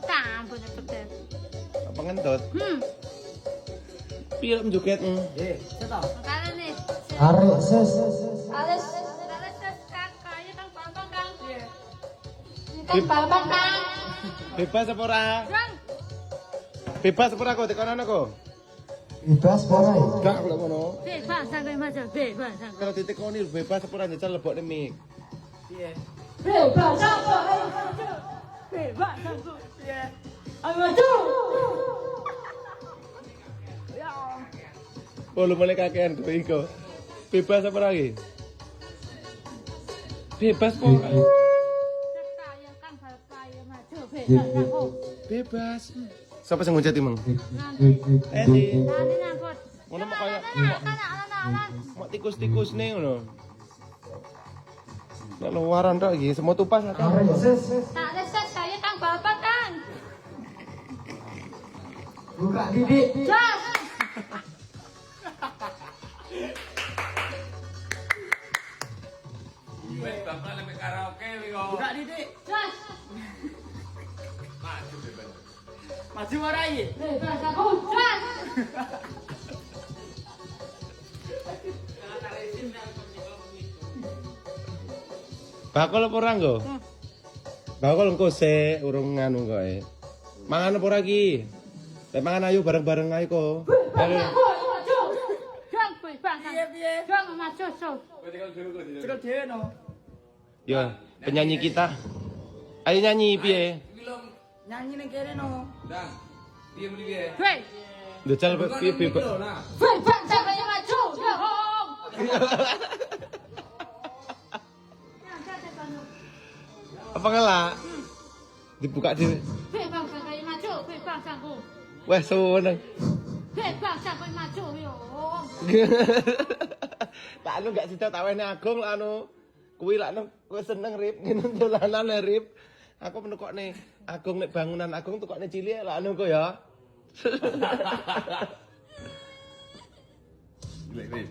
Sampun cepet. Apa ngentut? Piye menjoget? Cetok. Makane nih. Arek ses. Alis Kang, kaya Kang Bambang Kang. Kang Bambang Kang. Bebas apa ora? Kang. Bebas apa ora kok tekonan aku? Bebas borai. Gak kok ngono. Bebas sampai macam bebas. Kalau ditekoni bebas apa ora njajal lebokne mik. Piye? Bebas sampai bebas sampai. Piye? Ayo maju. Ya. Bolu mulai kakean kowe iku. Bebas apa ora iki? Bebas kok. Kaya Kang Bambang maju bebas aku. Bebas. Siapa sing ngucet emang? Nanti. Edi. Nanti nyangkut. Ngono mah kaya Anak. mak tikus-tikus nih ngono. Nek luaran tok iki semua tupas akeh. Arek ses. Tak reset saya Kang Bambang Kang. Buka didik. Jas. Wes bapak lebih karaoke wiko. Buka didik. Jas. Maju bebas. Maju ora iki? Bebas aku. Jas. Bakul apa ora nggo? Bakul engko sik urung nganu kok e. Mangan apa ora iki? Lek mangan ayo bareng-bareng ae kok. Aku maju. Kang bebas. Piye? Kang maju so. Cekel dhewe no. Yo, penyanyi kita. Ayo nyanyi piye? Belum. Nyanyi ning kene no. Dah. Piye muni piye? Hei. Ndejal piye bebas. Nah. Bebas sampai maju. Ya hong. Apa ngelak? Dibuka di. Bebas sampai maju. Bebas aku. Wes seneng. Bebas sampai maju yo. Tak anu gak sida tak wene Agung lak anu. Kuwi lak anu kowe seneng rip ngene dolanan rip. Aku menukokne Agung nek bangunan Agung tukokne cilik lak anu kok ya. Rip.